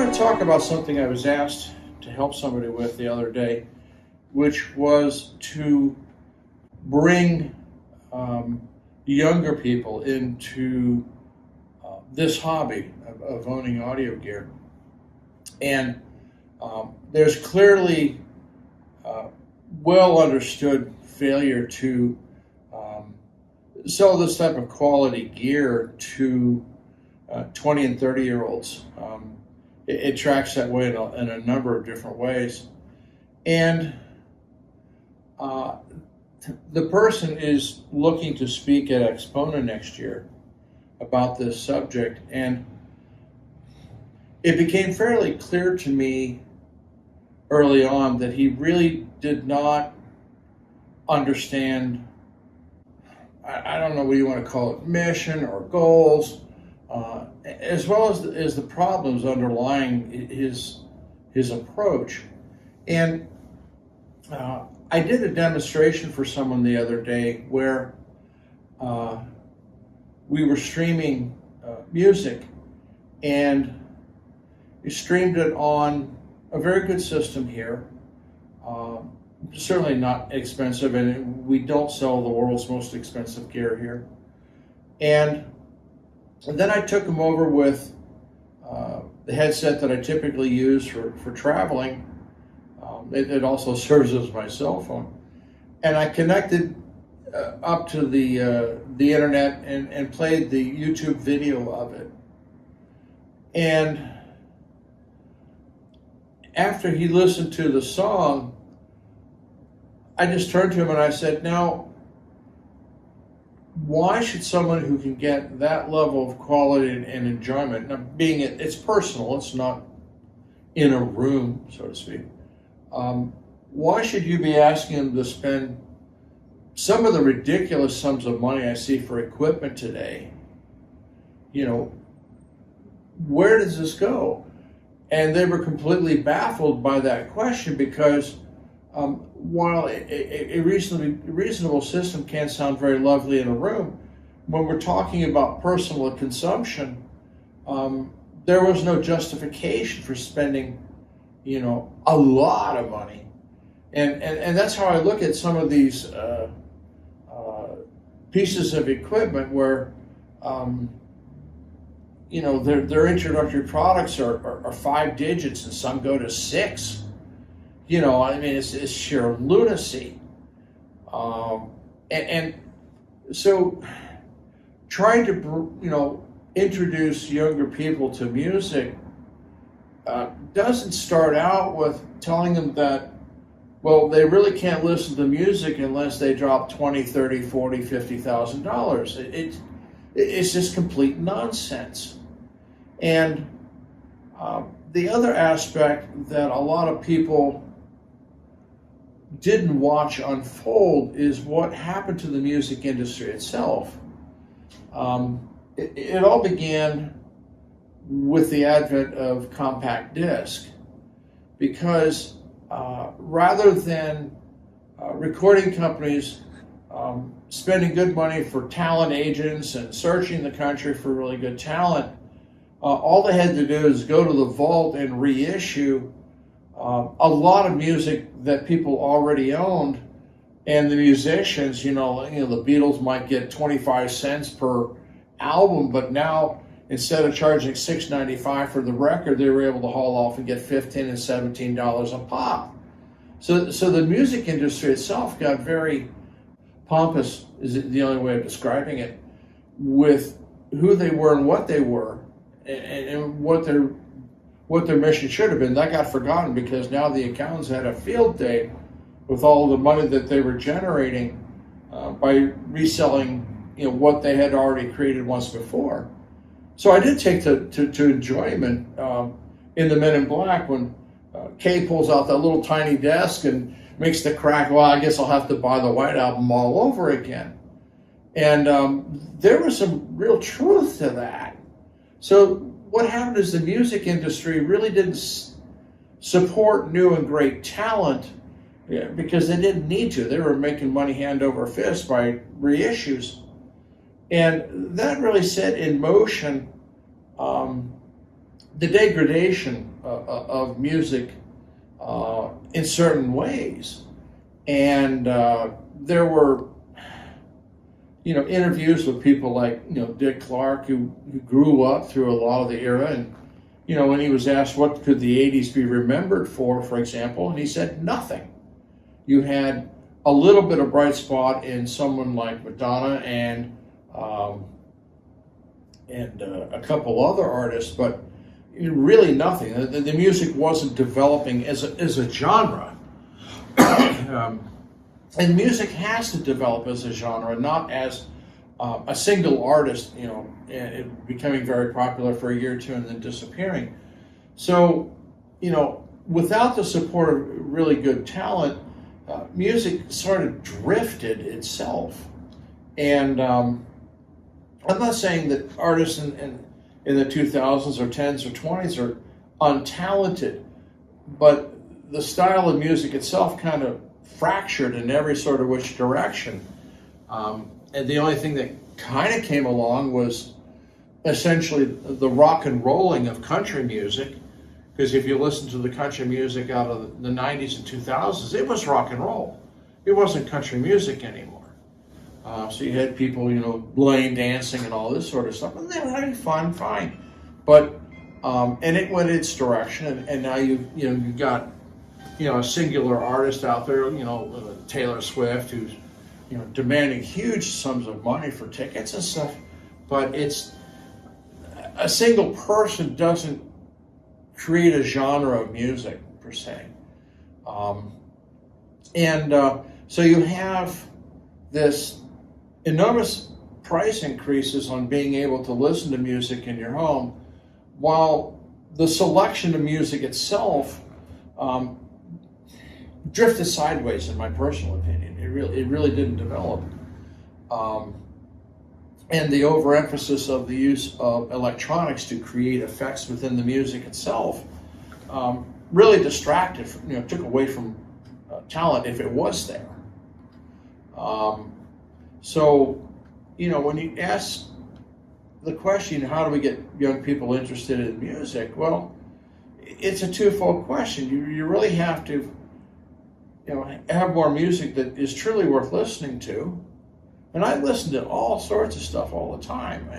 want to talk about something I was asked to help somebody with the other day, which was to bring younger people into this hobby of owning audio gear. And there's clearly well understood failure to sell this type of quality gear to 20 and 30-year-olds. It tracks that way in a number of different ways. And the person is looking to speak at Expona next year about this subject, and it became fairly clear to me early on that he really did not understand, I don't know what you want to call it, mission or goals, as well as the problems underlying his approach. And I did a demonstration for someone the other day where we were streaming music, and we streamed it on a very good system here. Certainly not expensive, and we don't sell the world's most expensive gear here. And then I took him over with the headset that I typically use for traveling. It also serves as my cell phone. And I connected up to the internet and played the YouTube video of it. And after he listened to the song, I just turned to him and I said, now, why should someone who can get that level of quality and enjoyment, now it's personal, it's not in a room, so to speak, why should you be asking them to spend some of the ridiculous sums of money I see for equipment today? You know, where does this go? And they were completely baffled by that question, because while a reasonable system can sound very lovely in a room, when we're talking about personal consumption, there was no justification for spending, a lot of money. And that's how I look at some of these pieces of equipment where, their introductory products are 5 digits and some go to 6. It's sheer lunacy. And so trying to, introduce younger people to music doesn't start out with telling them that, well, they really can't listen to music unless they drop $20, $30, $40, $50,000. It's just complete nonsense. And the other aspect that a lot of people didn't watch unfold is what happened to the music industry itself. It all began with the advent of compact disc, because rather than recording companies spending good money for talent agents and searching the country for really good talent, all they had to do is go to the vault and reissue a lot of music that people already owned. And the musicians, the Beatles might get 25 cents per album, but now instead of charging $6.95 for the record, they were able to haul off and get $15 and $17 a pop. So the music industry itself got very pompous, is the only way of describing it, with who they were and what they were, and what their mission should have been. That got forgotten because now the accountants had a field day with all the money that they were generating by reselling, what they had already created once before. So I did take to enjoyment in the Men in Black when Kay pulls out that little tiny desk and makes the crack, well, I guess I'll have to buy the White Album all over again. And there was some real truth to that. So what happened is the music industry really didn't support new and great talent because they didn't need to. They were making money hand over fist by reissues. And that really set in motion the degradation of music in certain ways. And there were, interviews with people like, Dick Clark, who grew up through a lot of the era. And, when he was asked what could the 80s be remembered for example, and he said nothing. You had a little bit of bright spot in someone like Madonna and a couple other artists, but really nothing. The music wasn't developing as a genre. And music has to develop as a genre, not as a single artist, it becoming very popular for a year or two and then disappearing. So, without the support of really good talent, music sort of drifted itself. And I'm not saying that artists in the 2000s or 10s or 20s are untalented, but the style of music itself kind of fractured in every sort of which direction. And the only thing that kind of came along was essentially the rock and rolling of country music. Because if you listen to the country music out of the 90s and 2000s, it was rock and roll. It wasn't country music anymore. So you had people, laying dancing and all this sort of stuff, and they were having fun, fine. But, and it went its direction, and now you've got, a singular artist out there, Taylor Swift, who's, demanding huge sums of money for tickets and stuff. But it's, a single person doesn't create a genre of music per se. So you have this enormous price increases on being able to listen to music in your home, while the selection of music itself drifted sideways, in my personal opinion. It really didn't develop. And the overemphasis of the use of electronics to create effects within the music itself really distracted, took away from talent if it was there. So, when you ask the question, how do we get young people interested in music? Well, it's a twofold question. You really have to, have more music that is truly worth listening to. And I listen to all sorts of stuff all the time.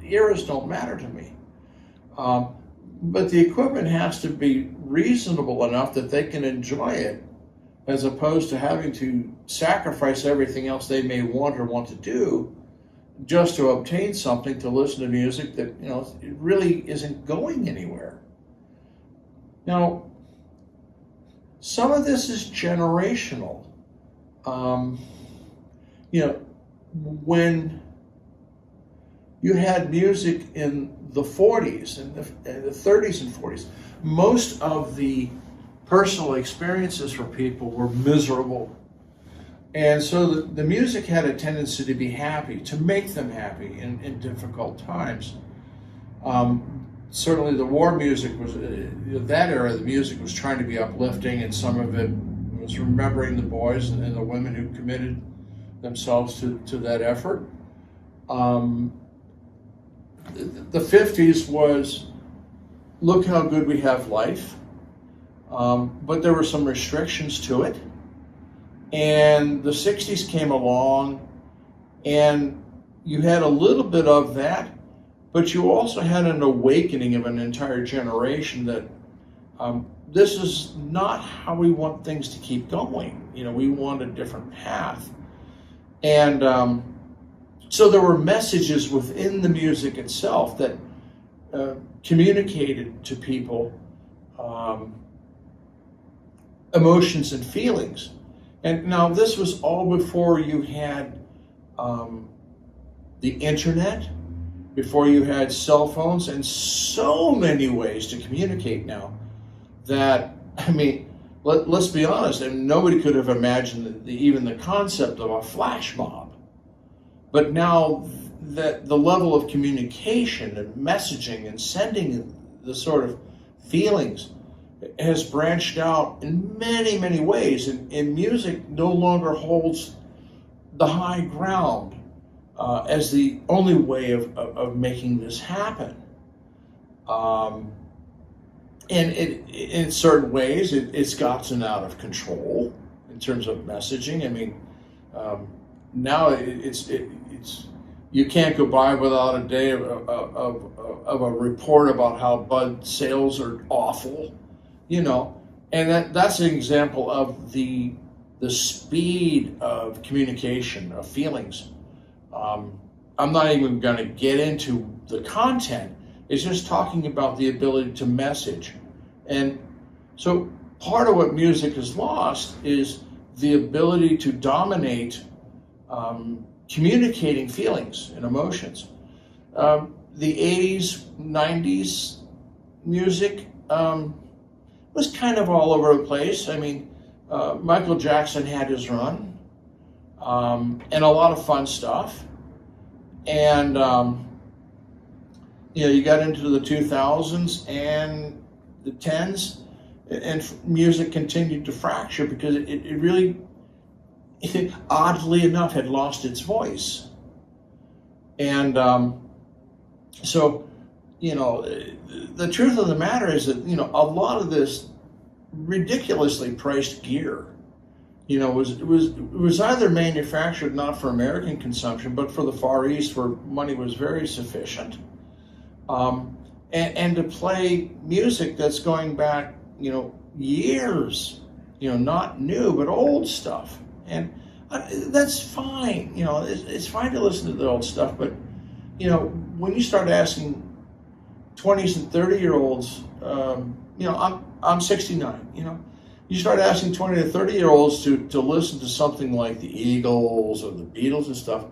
Eras don't matter to me. But the equipment has to be reasonable enough that they can enjoy it, as opposed to having to sacrifice everything else they may want or want to do just to obtain something to listen to music that, it really isn't going anywhere. Now, some of this is generational. When you had music in the 40s and the 30s and 40s, most of the personal experiences for people were miserable. And so the music had a tendency to be happy, to make them happy in difficult times. Certainly the war music was, that era, the music was trying to be uplifting, and some of it was remembering the boys and the women who committed themselves to that effort. The 50s was, look how good we have life, but there were some restrictions to it. And the 60s came along, and you had a little bit of that, but you also had an awakening of an entire generation that this is not how we want things to keep going. We want a different path. And so there were messages within the music itself that communicated to people emotions and feelings. And now this was all before you had the internet, before you had cell phones, and so many ways to communicate now that, let's be honest, and nobody could have imagined even the concept of a flash mob. But now that the level of communication and messaging and sending the sort of feelings has branched out in many, many ways, and music no longer holds the high ground as the only way of making this happen. And in certain ways, it's gotten out of control in terms of messaging. I mean, now it's you can't go by without a day of a report about how Bud sales are awful, you know, and that's an example of the speed of communication of feelings. I'm not even going to get into the content. It's just talking about the ability to message. And so part of what music has lost is the ability to dominate communicating feelings and emotions. The 80s, 90s music was kind of all over the place. I mean, Michael Jackson had his run, and a lot of fun stuff. And you got into the 2000s and the 10s, and music continued to fracture because it really, oddly enough, had lost its voice. And so, the truth of the matter is that, a lot of this ridiculously priced gear, was either manufactured not for American consumption, but for the Far East, where money was very sufficient. And to play music that's going back, years, not new, but old stuff. And that's fine. It's fine to listen to the old stuff, but, when you start asking 20s and 30-year-olds, I'm 69, you start asking 20 to 30-year-olds to listen to something like the Eagles or the Beatles and stuff,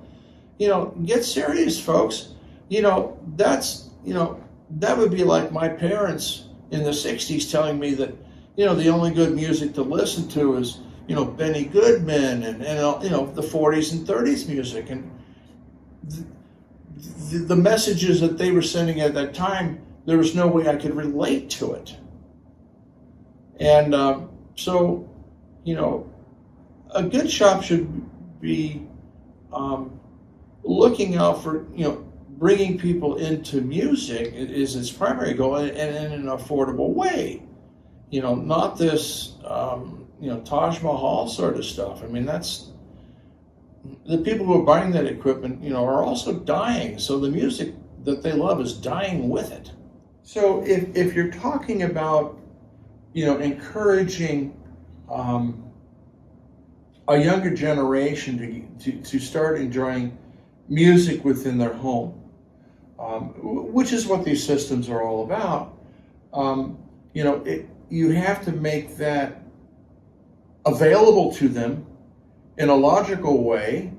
get serious, folks. That would be like my parents in the 60s telling me that, the only good music to listen to is, Benny Goodman and the 40s and 30s music. And the messages that they were sending at that time, there was no way I could relate to it. And so, a good shop should be looking out for, bringing people into music is its primary goal, and in an affordable way. Not this, Taj Mahal sort of stuff. I mean, that's the people who are buying that equipment, are also dying. So the music that they love is dying with it. So if you're talking about, encouraging a younger generation to start enjoying music within their home, which is what these systems are all about, you have to make that available to them in a logical way,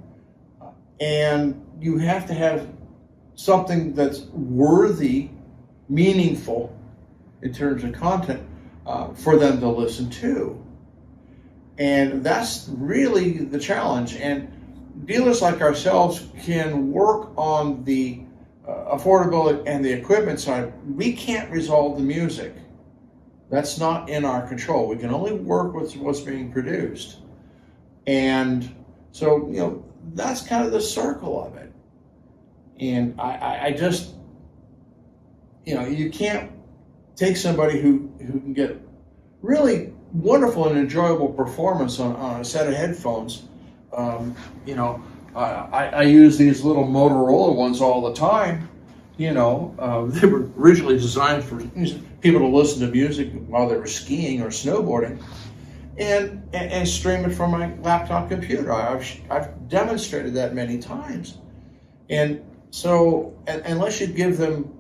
and you have to have something that's worthy, meaningful in terms of content for them to listen to. And that's really the challenge. And dealers like ourselves can work on the affordability and the equipment side. We can't resolve the music. That's not in our control. We can only work with what's being produced. And so, that's kind of the circle of it. And I just, you can't take somebody who can get really wonderful and enjoyable performance on a set of headphones. I use these little Motorola ones all the time. They were originally designed for people to listen to music while they were skiing or snowboarding, and stream it from my laptop computer. I've demonstrated that many times. And so, unless you give them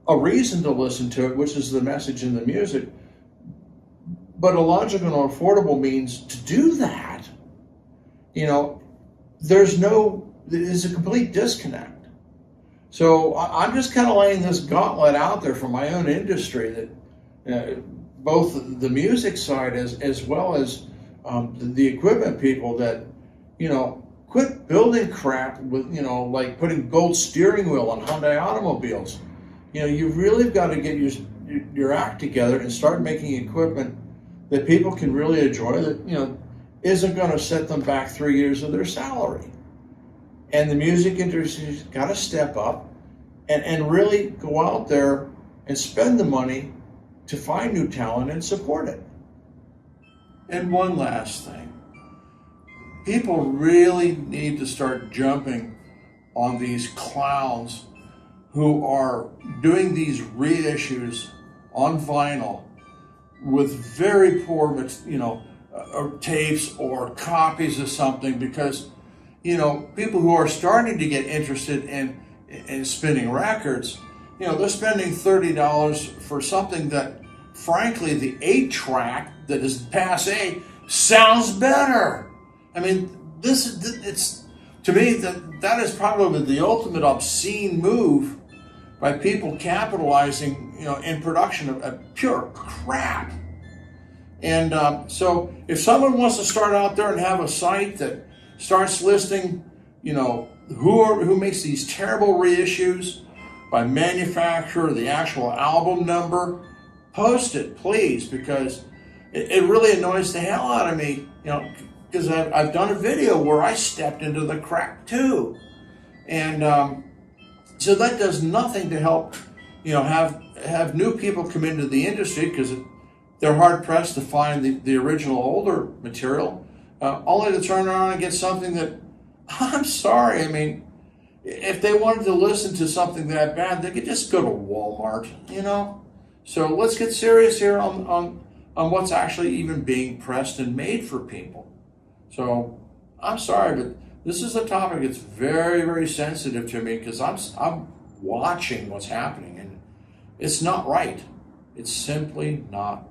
a reason to listen to it, which is the message in the music, but a logical and affordable means to do that, there's a complete disconnect. So I'm just kind of laying this gauntlet out there for my own industry, that both the music side as well as the equipment people, that, quit building crap with, like putting gold steering wheel on Hyundai automobiles. You've really got to get your act together and start making equipment that people can really enjoy, that, isn't going to set them back 3 years of their salary. And the music industry's got to step up and really go out there and spend the money to find new talent and support it. And one last thing. People really need to start jumping on these clowns who are doing these reissues on vinyl with very poor, tapes or copies of something, because, people who are starting to get interested in spinning records, they're spending $30 for something that, frankly, the 8-track that is passe sounds better. I mean, it's to me that is probably the ultimate obscene move by people capitalizing, in production of pure crap. And so, if someone wants to start out there and have a site that starts listing, who makes these terrible reissues by manufacturer, the actual album number, post it, please, because it really annoys the hell out of me, because I've done a video where I stepped into the crap too. And so that does nothing to help, have new people come into the industry, because they're hard pressed to find the original older material, only to turn around and get something that, I'm sorry, I mean, if they wanted to listen to something that bad, they could just go to Walmart, So let's get serious here on what's actually even being pressed and made for people. So I'm sorry, but this is a topic that's very, very sensitive to me, because I'm watching what's happening, and it's not right. It's simply not